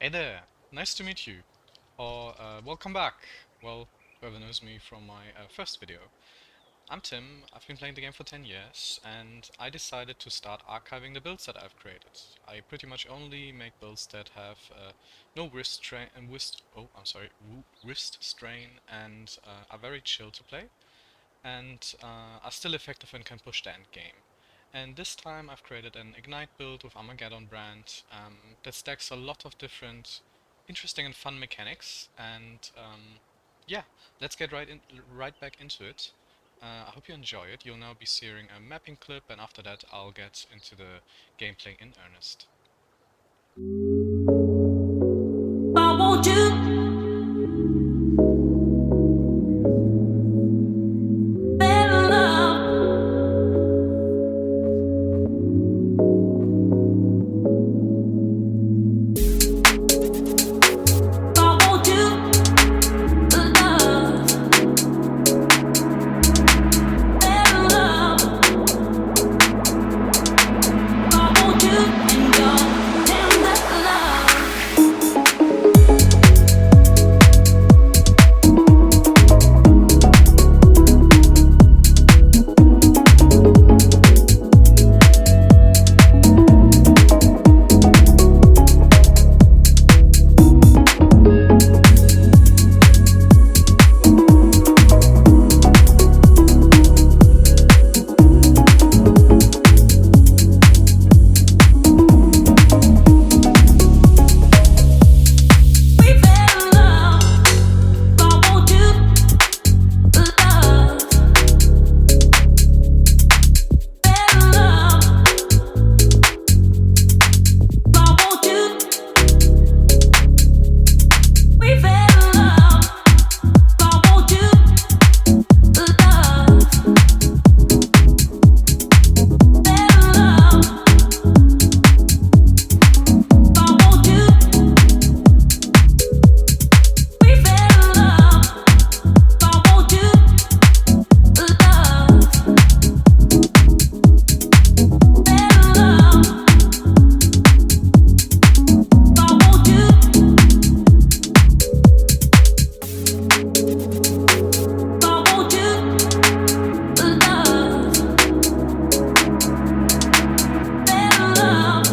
Hey there, nice to meet you. Or welcome back. Well, whoever knows me from my first video. I'm Tim, I've been playing the game for 10 years, and I decided to start archiving the builds that I've created. I pretty much only make builds that have no wrist strain and wrist strain and are very chill to play and are still effective and can push the end game. And this time I've created an Ignite build with Armageddon brand that stacks a lot of different interesting and fun mechanics. And yeah, let's get right back into it. I hope you enjoy it. You'll now be seeing a mapping clip, and after that I'll get into the gameplay in earnest. I want you better love. I want you love, better love. I want you and your tender love. We better love. I want you love, better love. I want you. We better love. I want you love, better love. I want you. We better love. I want you love, better love. I want you. I want you love, better love.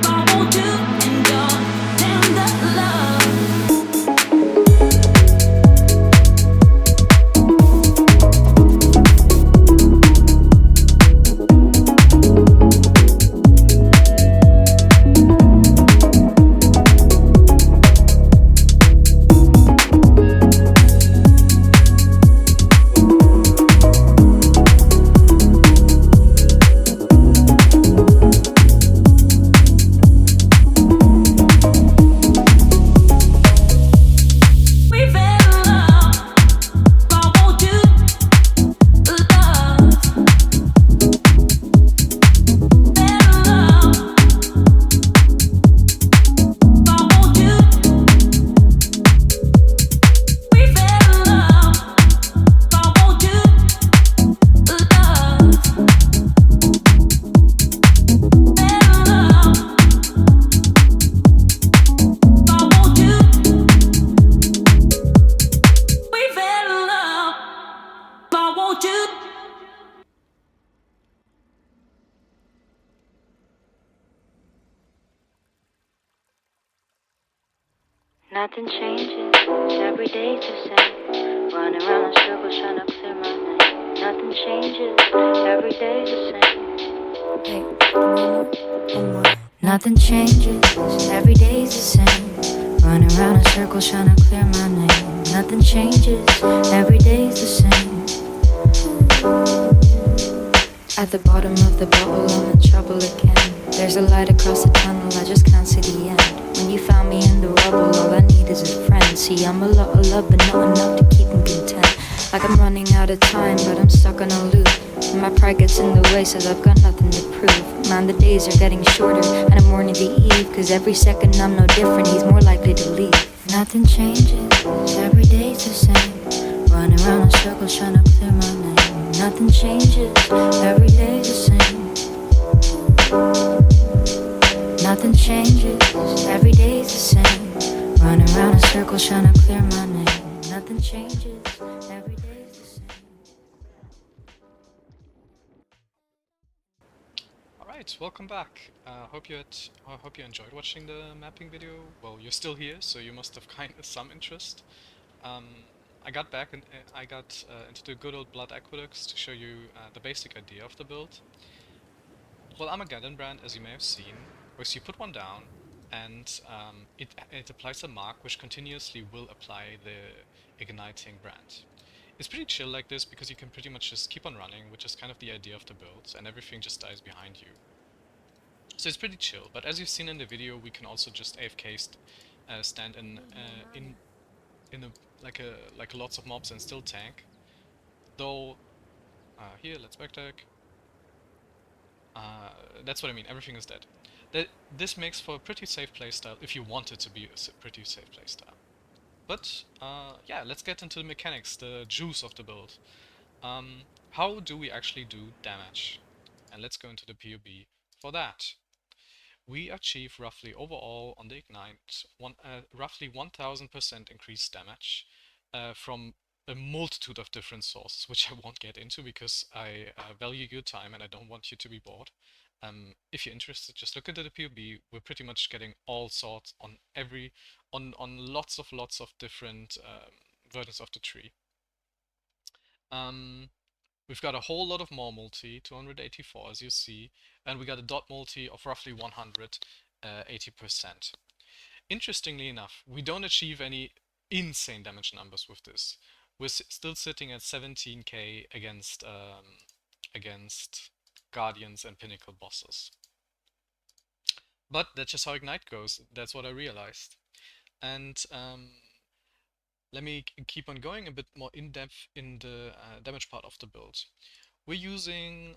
I want you and your tender love. We better love. I want you love, better love. I want you. We better love. I want you love, better love. I want you. We better love. I want you. Nothing changes, every day's the same. Running around in circles trying to clear my name. Nothing changes, every day's the same. Nothing changes, every day's the same. Running around in circles trying to clear my name. Nothing changes, every day's the same. At the bottom of the bottle, I'm in trouble again. There's a light across the tunnel, I just can't see the end. When you found me in the rubble, all I need is a friend. See, I'm a lot of love, but not enough to keep him content. Like I'm running out of time, but I'm stuck on a loop. And my pride gets in the way, says I've got nothing to prove. Man, the days are getting shorter, and I'm mourning the eve. Cause every second I'm no different, he's more likely to leave. Nothing changes, every day's the same. Running around in circles trying to clear my name. Nothing changes, every day's the same. Nothing changes, every day's the same. Running around in circles trying to clear my name. Nothing changes, every day's the same. Alright, welcome back. Hope you enjoyed watching the mapping video. Well, you're still here, so you must have kind of some interest. Um, I got back and I got into the good old Blood Aqueducts to show you the basic idea of the build. Well, Armageddon brand, as you may have seen, was you put one down and it applies a mark which continuously will apply the igniting brand. It's pretty chill like this because you can pretty much just keep on running, which is kind of the idea of the build, and everything just dies behind you. So it's pretty chill, but as you've seen in the video, we can also just AFK stand in like lots of mobs and still tank. Though here, let's backtrack. That's what I mean. Everything is dead. This makes for a pretty safe playstyle if you want it to be a pretty safe playstyle. But yeah, let's get into the mechanics, the juice of the build. How do we actually do damage? And let's go into the PoE for that. We achieve roughly overall on the Ignite roughly 1000% increased damage from a multitude of different sources, which I won't get into because I value your time and I don't want you to be bored. If you're interested, just look into the PoE. We're pretty much getting all sorts on lots of different versions of the tree. We've got a whole lot of more multi, 284 as you see, and we got a dot multi of roughly 180%. Interestingly enough, we don't achieve any insane damage numbers with this. We're still sitting at 17k against Guardians and Pinnacle bosses. But that's just how Ignite goes. That's what I realized. And let me keep on going a bit more in depth in the damage part of the build. We're using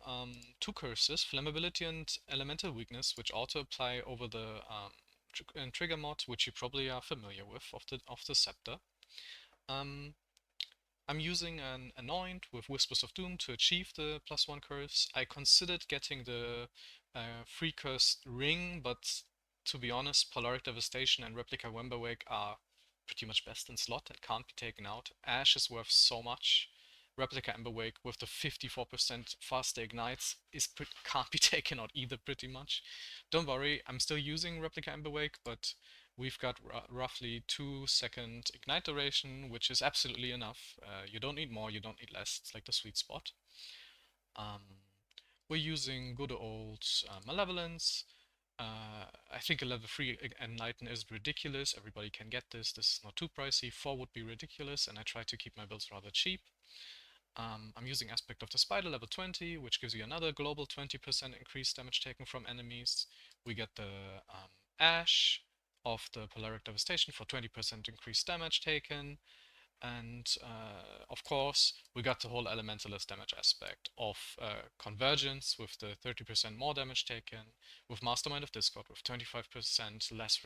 two curses, Flammability and Elemental Weakness, which auto apply over the trigger mod, which you probably are familiar with of the Scepter. I'm using an Anoint with Whispers of Doom to achieve the +1 curse. I considered getting the free cursed ring, but to be honest, Polaric Devastation and Replica Wemberwake are pretty much best in slot and can't be taken out. Ash is worth so much. Replica Emberwake with the 54% faster ignites can't be taken out either pretty much. Don't worry, I'm still using Replica Emberwake, but we've got roughly 2-second ignite duration, which is absolutely enough. You don't need more, you don't need less. It's like the sweet spot. We're using good old Malevolence. I think a level 3 Enlighten is ridiculous. Everybody can get this. This is not too pricey. 4 would be ridiculous, and I try to keep my builds rather cheap. I'm using Aspect of the Spider level 20, which gives you another global 20% increased damage taken from enemies. We get the Ash of the Polaric Devastation for 20% increased damage taken. And of course, we got the whole Elementalist damage aspect of Convergence with the 30% more damage taken, with Mastermind of Discord with 25% less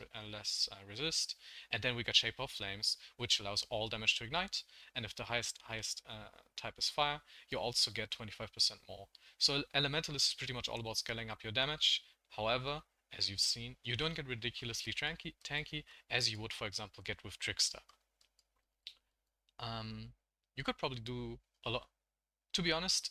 resist, and then we got Shape of Flames, which allows all damage to ignite, and if the highest type is fire, you also get 25% more. So Elementalist is pretty much all about scaling up your damage. However, as you've seen, you don't get ridiculously tanky as you would, for example, get with Trickster. You could probably do a lot. To be honest,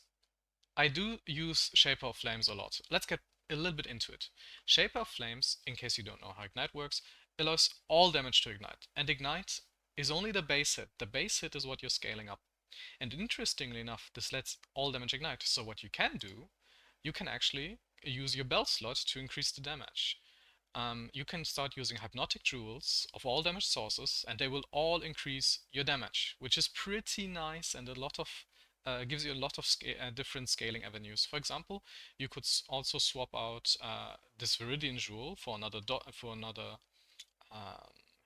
I do use Shaper of Flames a lot. Let's get a little bit into it. Shaper of Flames, in case you don't know how Ignite works, allows all damage to ignite. And Ignite is only the base hit. The base hit is what you're scaling up. And interestingly enough, this lets all damage ignite. So what you can do, you can actually use your belt slot to increase the damage. You can start using Hypnotic Jewels of all damage sources, and they will all increase your damage, which is pretty nice and a lot of gives you a lot of different scaling avenues. For example, you could also swap out this Viridian Jewel for another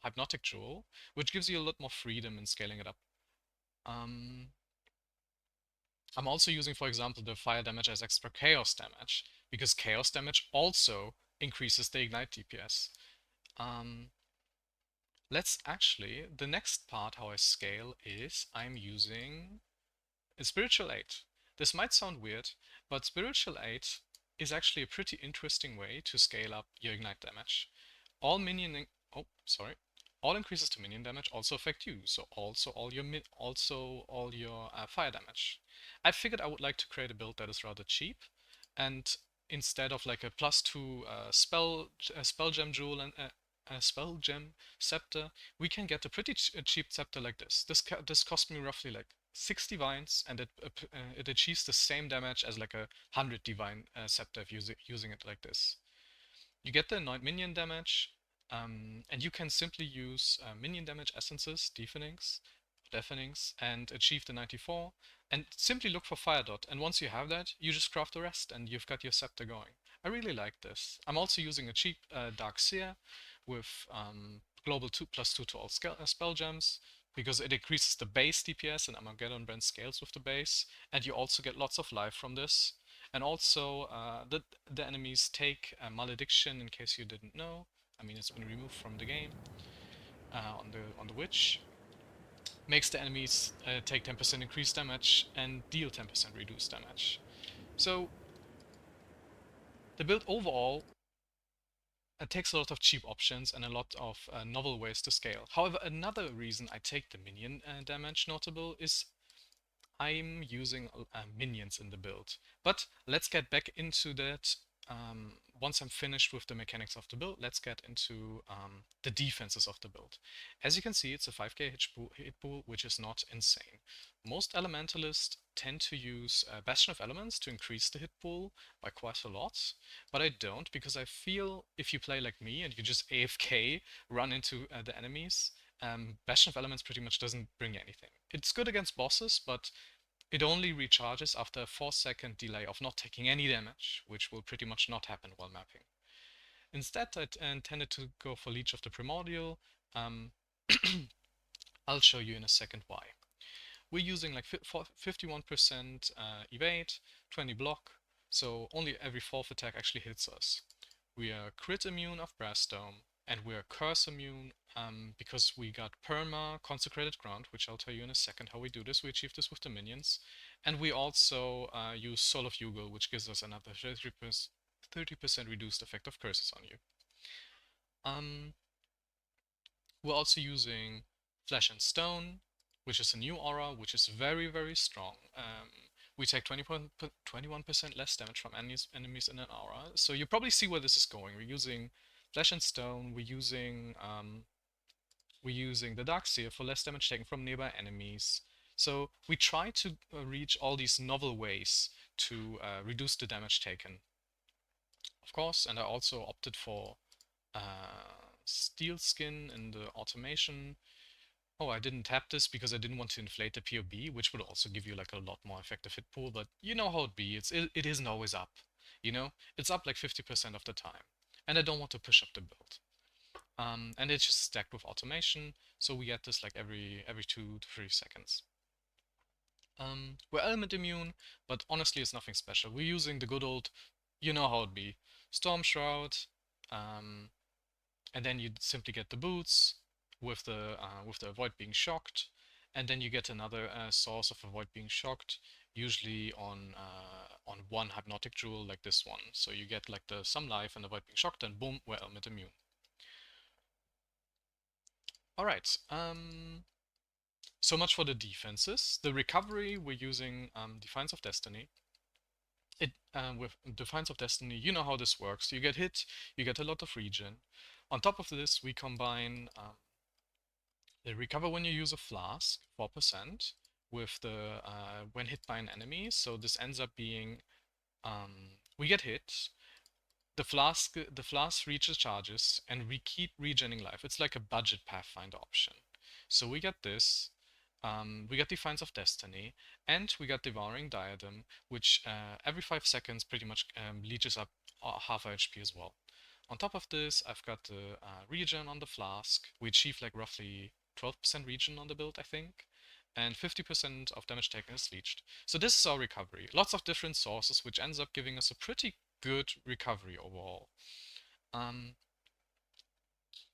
Hypnotic Jewel, which gives you a lot more freedom in scaling it up. I'm also using, for example, the fire damage as extra chaos damage, because chaos damage also increases the ignite DPS. The next part how I scale is I'm using a Spiritual Aid. This might sound weird, but Spiritual Aid is actually a pretty interesting way to scale up your ignite damage. All minion oh, sorry. All increases to minion damage also affect you, so also all your fire damage. I figured I would like to create a build that is rather cheap, and instead of like a +2 spell gem jewel and a spell gem scepter, we can get a pretty cheap scepter like this. This cost me roughly like 6 divines, and it achieves the same damage as like a 100 divine scepter if using it like this. You get the annoyed minion damage, and you can simply use minion damage essences, deafenings, and achieve the 94, and simply look for fire dot. And once you have that, you just craft the rest, and you've got your scepter going. I really like this. I'm also using a cheap Dark Seer with global 2+2 to all spell gems, because it increases the base DPS, and Armageddon brand scales with the base, and you also get lots of life from this. And also, the enemies take Malediction, in case you didn't know. I mean, it's been removed from the game on the witch. Makes the enemies take 10% increased damage and deal 10% reduced damage. So the build overall takes a lot of cheap options and a lot of novel ways to scale. However, another reason I take the minion damage notable is I'm using minions in the build. But let's get back into that once I'm finished with the mechanics of the build. Let's get into the defenses of the build. As you can see, it's a 5k hit pool, which is not insane. Most elementalists tend to use Bastion of Elements to increase the hit pool by quite a lot, but I don't, because I feel if you play like me and you just AFK run into the enemies, Bastion of Elements pretty much doesn't bring anything. It's good against bosses, but it only recharges after a 4-second delay of not taking any damage, which will pretty much not happen while mapping. Instead, I intended to go for Leech of the Primordial. I'll show you in a second why. We're using like 51% evade, 20 block, so only every 4th attack actually hits us. We are crit immune of Brass Dome, and we are curse immune because we got perma consecrated ground, which I'll tell you in a second how we do this. We achieve this with the minions, and we also use Soul of Yugal, which gives us another 30% reduced effect of curses on you. We're also using Flesh and Stone, which is a new aura, which is very, very strong. We take 21% less damage from enemies in an aura. So you probably see where this is going. We're using Flesh and Stone, we're using the Dark Seer for less damage taken from nearby enemies. So we try to reach all these novel ways to reduce the damage taken. Of course, and I also opted for Steel Skin in the automation. Oh, I didn't tap this because I didn't want to inflate the PoB, which would also give you like a lot more effective hit pool, but you know how it be, it isn't always up, you know? It's up like 50% of the time, and I don't want to push up the build. And it's just stacked with automation, so we get this like every 2 to 3 seconds. We're element immune, but honestly it's nothing special. We're using the good old, you know how it be, Storm Shroud, and then you simply get the boots with the avoid being shocked, and then you get another source of avoid being shocked, usually on one hypnotic jewel like this one. So you get like the some life and avoid being shocked, and boom, we're element immune. All right. So much for the defenses. The recovery, we're using Defiance of Destiny. With Defiance of Destiny, you know how this works. You get hit, you get a lot of regen. On top of this, we combine the recover when you use a flask, 4%, with the when hit by an enemy. So this ends up being we get hit, the flask reaches charges, and we keep regenerating life. It's like a budget Pathfinder option. So we get this. We get Defiance of Destiny, and we got Devouring Diadem, which every 5 seconds pretty much leeches up half our HP as well. On top of this, I've got the regen on the flask. We achieve like roughly 12% regen on the build, I think, and 50% of damage taken is leeched. So this is our recovery. Lots of different sources, which ends up giving us a pretty good recovery overall.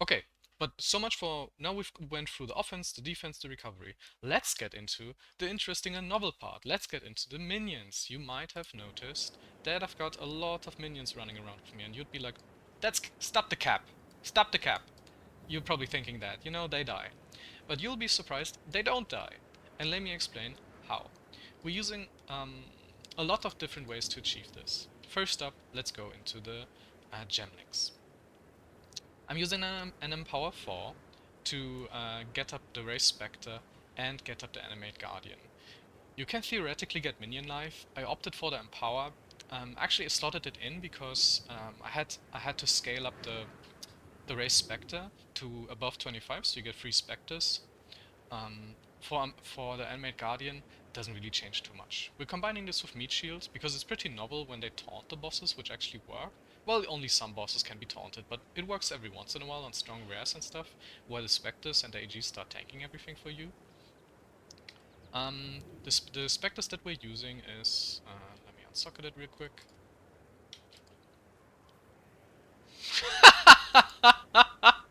Okay, But so much for now. We've went through the offense, the defense, the recovery. Let's get into the interesting and novel part. Let's get into the minions. You might have noticed that I've got a lot of minions running around with me, and you'd be like, "That's stop the cap, stop the cap." You're probably thinking that, they die. But you'll be surprised, they don't die. And let me explain how. We're using a lot of different ways to achieve this. First up, let's go into the gem links. I'm using an Empower 4 to get up the Race Spectre and get up the Animate Guardian. You can theoretically get minion life. I opted for the Empower. Actually, I slotted it in because I had to scale up the Race Spectre to above 25, so you get 3 Spectres. For the Animate Guardian, it doesn't really change too much. We're combining this with Meat Shield because it's pretty novel when they taunt the bosses, which actually work. Well, only some bosses can be taunted, but it works every once in a while on strong rares and stuff, where the Spectres and the AGs start tanking everything for you. The Spectres that we're using is... let me unsocket it real quick.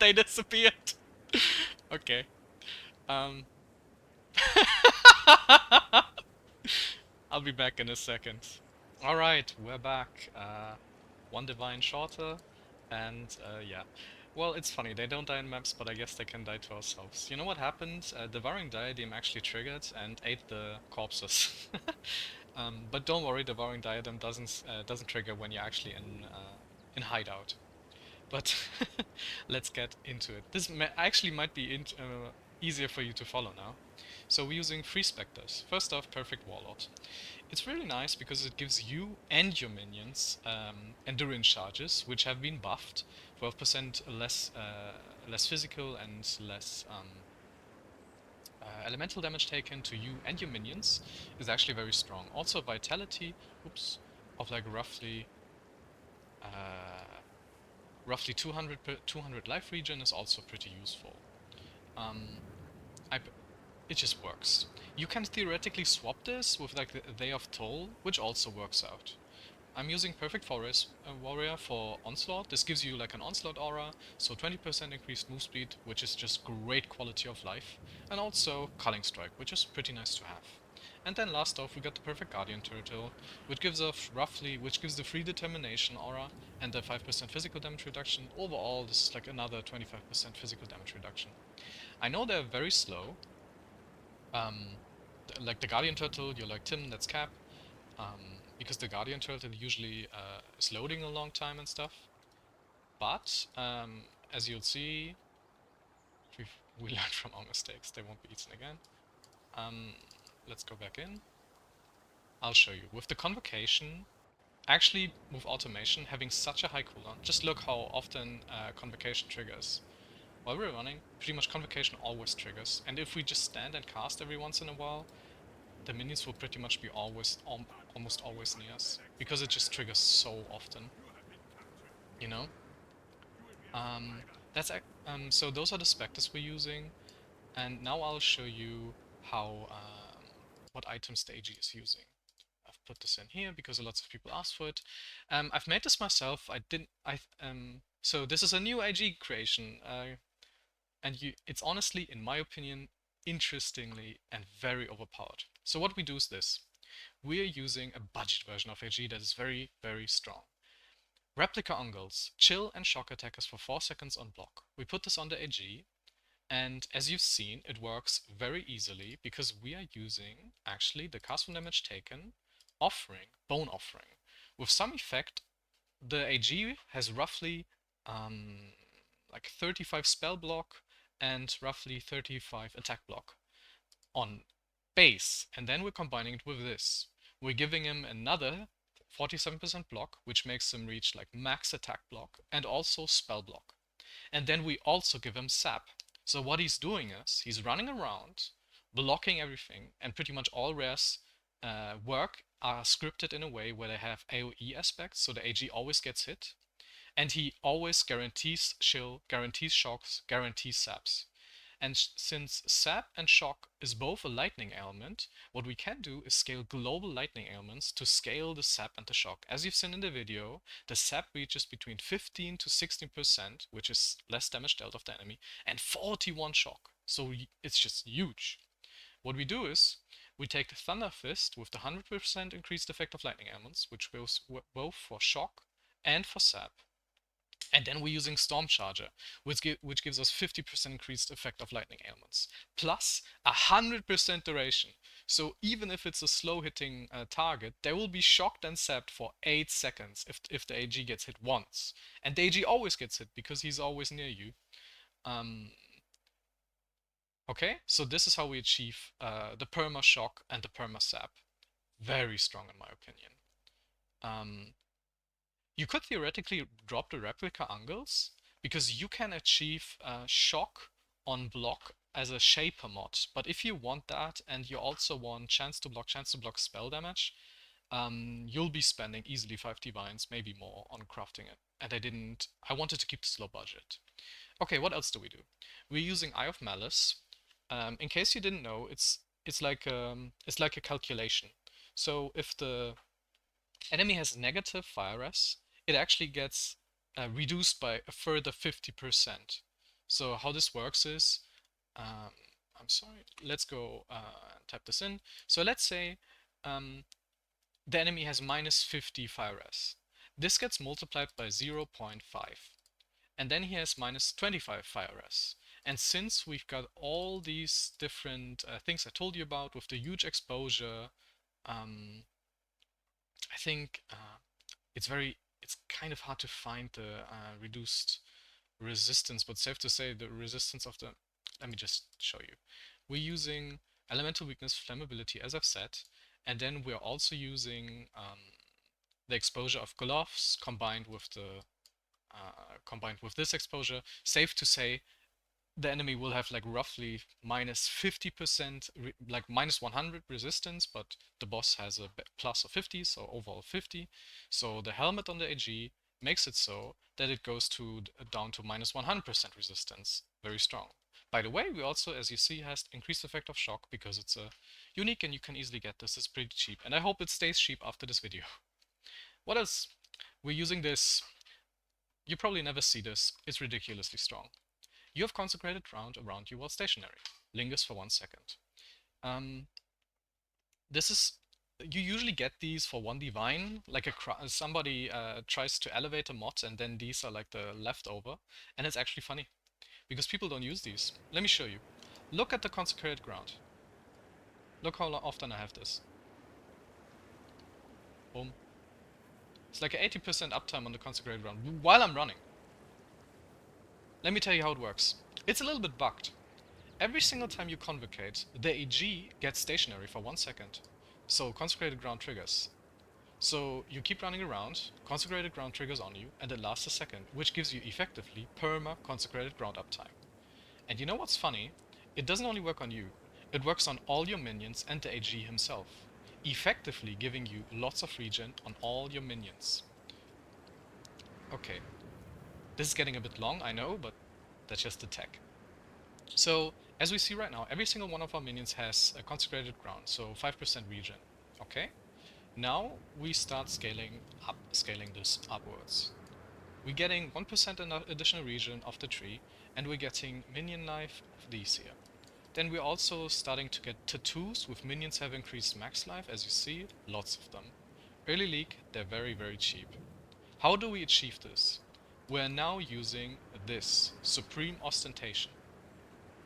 They disappeared! Okay. I'll be back in a second. Alright, we're back. One divine shorter, and yeah. Well, it's funny, they don't die in maps, but I guess they can die to ourselves. You know what happened? Devouring Diadem actually triggered and ate the corpses. But don't worry, Devouring Diadem doesn't trigger when you're actually in hideout. But let's get into it. This actually might be easier for you to follow now. So we're using 3 Spectres. First off, Perfect Warlord. It's really nice because it gives you and your minions endurance charges, which have been buffed. 12% less physical and less elemental damage taken to you and your minions is actually very strong. Also, vitality, of like roughly 200 life regen is also pretty useful. It just works. You can theoretically swap this with like the They of Toll, which also works out. I'm using Perfect Forest Warrior for Onslaught. This gives you like an Onslaught aura, so 20% increased move speed, which is just great quality of life, and also Culling Strike, which is pretty nice to have. And then last off, we got the Perfect Guardian Turtle, which gives the free determination aura and the 5% physical damage reduction. Overall, this is like another 25% physical damage reduction. I know they're very slow. Like the Guardian Turtle, you're like, Tim, that's cap. Because the Guardian Turtle usually is loading a long time and stuff. But, as you'll see, we learned from our mistakes, they won't be eaten again. Let's go back in. I'll show you. With the Convocation, actually with Automation, having such a high cooldown, just look how often Convocation triggers. While we're running, pretty much Convocation always triggers, and if we just stand and cast every once in a while, the minions will pretty much be almost always near us, because it just triggers so often. You know? So those are the Spectres we're using, and now I'll show you how what items the AG is using. I've put this in here because lots of people asked for it. I've made this myself. So this is a new AG creation, it's honestly, in my opinion, interestingly and very overpowered. So what we do is this. We're using a budget version of AG that is very, very strong. Replica Ungles, chill and shock attackers for 4 seconds on block. We put this on the AG, and as you've seen, it works very easily because we are using actually the cast from damage taken bone offering. With some effect, the AG has roughly like 35 spell block and roughly 35 attack block on base, and then we're combining it with this. We're giving him another 47% block, which makes him reach like max attack block and also spell block. And then we also give him sap. So what he's doing is he's running around, blocking everything, and pretty much all rares work are scripted in a way where they have AoE aspects, so the AG always gets hit, and he always guarantees chill, guarantees shocks, guarantees saps. And since Sap and Shock is both a lightning ailment, what we can do is scale global lightning ailments to scale the Sap and the Shock. As you've seen in the video, the Sap reaches between 15 to 16%, which is less damage dealt of the enemy, and 41 Shock. So it's just huge. What we do is, we take the Thunder Fist with the 100% increased effect of lightning ailments, which goes both for Shock and for Sap. And then we're using Storm Charger, which gives us 50% increased effect of lightning ailments, plus 100% duration. So even if it's a slow hitting target, they will be shocked and sapped for 8 seconds if the AG gets hit once. And the AG always gets hit because he's always near you. Okay, so this is how we achieve the perma shock and the perma sap. Very strong in my opinion. You could theoretically drop the replica angles because you can achieve shock on block as a shaper mod. But if you want that and you also want chance to block spell damage, you'll be spending easily 5 divines, maybe more, on crafting it. And I wanted to keep this low budget. Okay, what else do we do? We're using Eye of Malice. In case you didn't know, it's like a calculation. So if the enemy has negative fire res, it actually gets reduced by a further 50%. So how this works is, I'm sorry, let's go and type this in. So let's say the enemy has minus 50 fire res. This gets multiplied by 0.5. And then he has minus 25 fire res. And since we've got all these different things I told you about with the huge exposure, I think it's kind of hard to find the reduced resistance, but safe to say the resistance of the, let me just show you. We're using elemental weakness, flammability, as I've said, and then we're also using the exposure of gloves combined with this exposure. Safe to say the enemy will have like roughly minus 50%, like minus 100 resistance, but the boss has a plus of 50, so overall 50. So the helmet on the AG makes it so that it goes down to minus 100% resistance. Very strong. By the way, we also, as you see, has increased effect of shock because it's a unique and you can easily get this. It's pretty cheap, and I hope it stays cheap after this video. What else? We're using this. You probably never see this. It's ridiculously strong. You have consecrated ground around you while stationary. Lingers for 1 second. You usually get these for 1 divine, like somebody tries to elevate a mod and then these are like the leftover, and it's actually funny because people don't use these. Let me show you. Look at the consecrated ground. Look how often I have this. Boom. It's like an 80% uptime on the consecrated ground while I'm running. Let me tell you how it works. It's a little bit bugged. Every single time you convocate, the AG gets stationary for 1 second. So consecrated ground triggers. So you keep running around, consecrated ground triggers on you, and it lasts a second, which gives you effectively perma consecrated ground uptime. And you know what's funny? It doesn't only work on you, it works on all your minions and the AG himself, effectively giving you lots of regen on all your minions. Okay. This is getting a bit long, I know, but that's just the tech. So, as we see right now, every single one of our minions has a consecrated ground, so 5% regen. Okay? Now we start scaling this upwards. We're getting 1% additional regen of the tree, and we're getting minion life of these here. Then we're also starting to get tattoos with minions have increased max life, as you see, lots of them. Early league, they're very, very cheap. How do we achieve this? We're now using this Supreme Ostentation.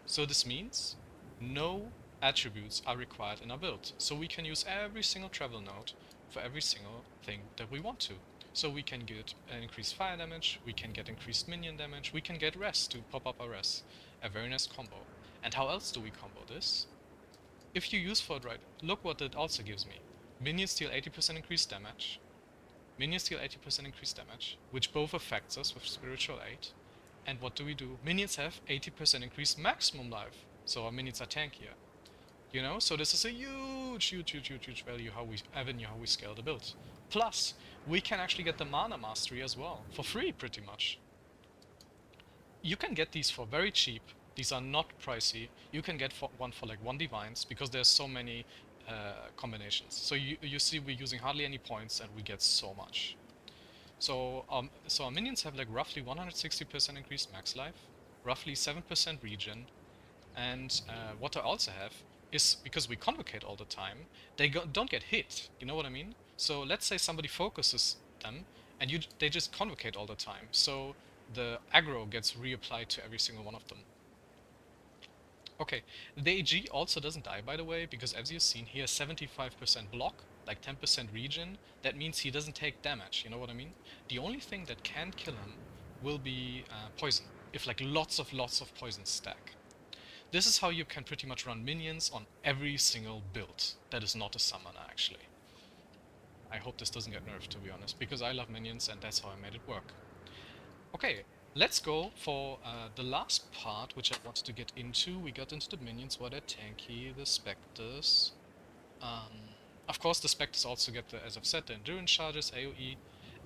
So this means no attributes are required in our build. So we can use every single travel node for every single thing that we want to. So we can get increased fire damage, we can get increased minion damage, we can get res to pop up our res. A very nice combo. And how else do we combo this? If you use for it right, look what it also gives me. Minions deal 80% increased damage. Minions deal 80% increased damage, which both affects us with Spiritual Aid. And what do? Minions have 80% increased maximum life, so our minions are tankier. You know, so this is a huge value how we scale the build. Plus, we can actually get the Mana Mastery as well, for free pretty much. You can get these for very cheap These are not pricey. You can get one for like 1 divines because there's so many combinations. So you see we're using hardly any points and we get so much. So our minions have like roughly 160% increased max life, roughly 7% regen, and what I also have is, because we convocate all the time, they don't get hit. You know what I mean? So let's say somebody focuses them, and they just convocate all the time. So the aggro gets reapplied to every single one of them. Okay, the AG also doesn't die, by the way, because as you've seen, he has 75% block, like 10% regen. That means he doesn't take damage, you know what I mean? The only thing that can kill him will be poison, if like lots of poisons stack. This is how you can pretty much run minions on every single build that is not a summoner, actually. I hope this doesn't get nerfed, to be honest, because I love minions and that's how I made it work. Okay, let's go for the last part, which I wanted to get into. We got into the minions, where they're tanky, the specters. Of course, the specters also get the, as I've said, the endurance charges, AoE.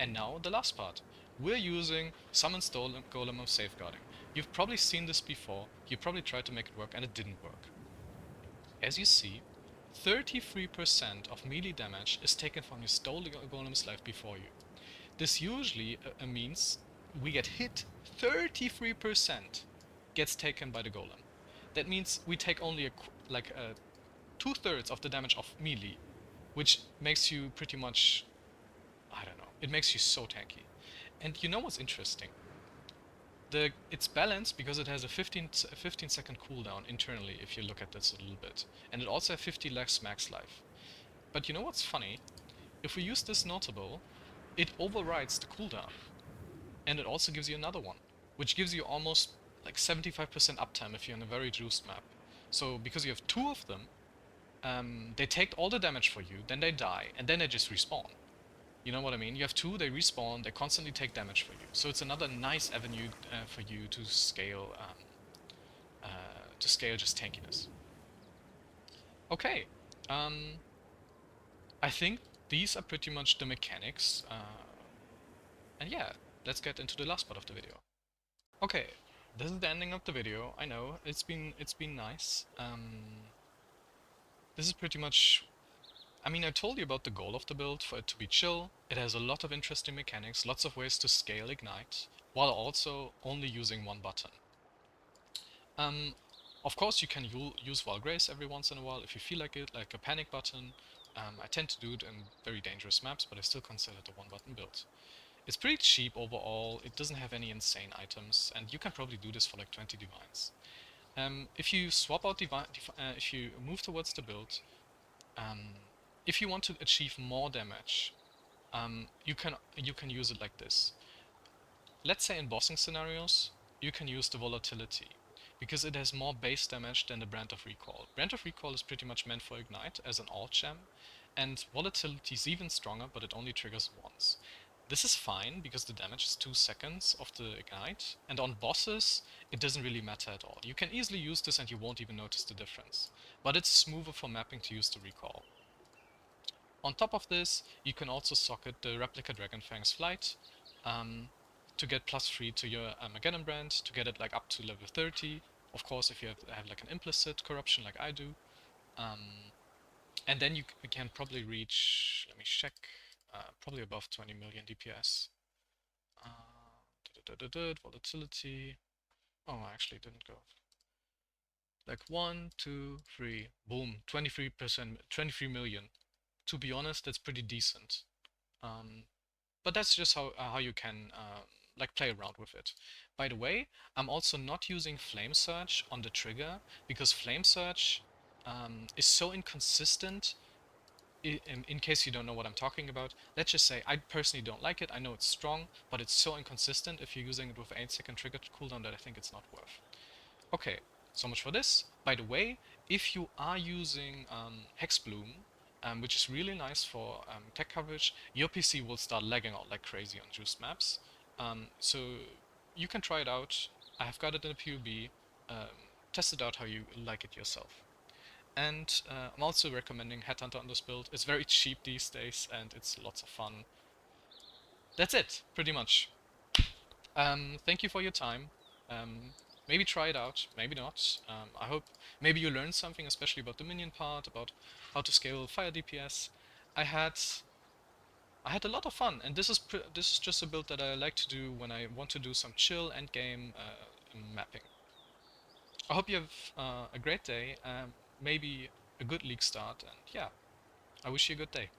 And now the last part. We're using Summon Golem of Safeguarding. You've probably seen this before, you probably tried to make it work and it didn't work. As you see, 33% of melee damage is taken from your stolen golem's life before you. This usually means we get hit, 33% gets taken by the golem. That means we take only like 2/3 of the damage of melee, which makes you pretty much, I don't know, it makes you so tanky. And you know what's interesting? It's balanced because it has a 15 second cooldown internally, if you look at this a little bit. And it also has 50 less max life. But you know what's funny? If we use this notable, it overrides the cooldown. And it also gives you another one, which gives you almost like 75% uptime if you're in a very juiced map. So because you have two of them, they take all the damage for you, then they die, and then they just respawn. You know what I mean? You have two, they respawn, they constantly take damage for you. So it's another nice avenue for you to scale just tankiness. Okay, I think these are pretty much the mechanics. And yeah, let's get into the last part of the video. Okay, this is the ending of the video. I know it's been nice. This is pretty much. I mean, I told you about the goal of the build, for it to be chill. It has a lot of interesting mechanics, lots of ways to scale Ignite, while also only using one button. Of course, you can use Wall Grace every once in a while if you feel like it, like a panic button. I tend to do it in very dangerous maps, but I still consider it a one-button build. It's pretty cheap overall, it doesn't have any insane items, and you can probably do this for like 20 divines. If you swap out if you move towards the build, if you want to achieve more damage, you can use it like this. Let's say in bossing scenarios, you can use the volatility, because it has more base damage than the Brand of Recall. Brand of Recall is pretty much meant for Ignite as an alt gem, and volatility is even stronger, but it only triggers once. This is fine, because the damage is 2 seconds of the Ignite, and on bosses, it doesn't really matter at all. You can easily use this and you won't even notice the difference, but it's smoother for mapping to use the Recall. On top of this, you can also socket the Replica Dragonfang's Flight to get +3 to your Armageddon brand, to get it like up to level 30. Of course, if you have like an implicit corruption like I do. And then you can probably reach, let me check, probably above 20 million DPS. Volatility. Oh, I actually didn't go. Like 1, 2, 3, boom, 23%, 23 million. To be honest, that's pretty decent. But that's just how you can like play around with it. By the way, I'm also not using Flame Surge on the trigger, because Flame Surge is so inconsistent. In case you don't know what I'm talking about, let's just say I personally don't like it. I know it's strong, but it's so inconsistent if you're using it with 8-second trigger cooldown that I think it's not worth. Okay, so much for this. By the way, if you are using Hexbloom, which is really nice for tech coverage, your PC will start lagging out like crazy on juiced maps. So you can try it out. I have got it in a PoE. Test it out how you like it yourself. And I'm also recommending Headhunter on this build. It's very cheap these days and it's lots of fun. That's it, pretty much. Thank you for your time. maybe try it out, maybe not. I hope maybe you learned something, especially about the minion part, about how to scale fire DPS. I had I had a lot of fun, and this is just a build that I like to do when I want to do some chill endgame mapping. I hope you have a great day, maybe a good league start, and yeah, I wish you a good day.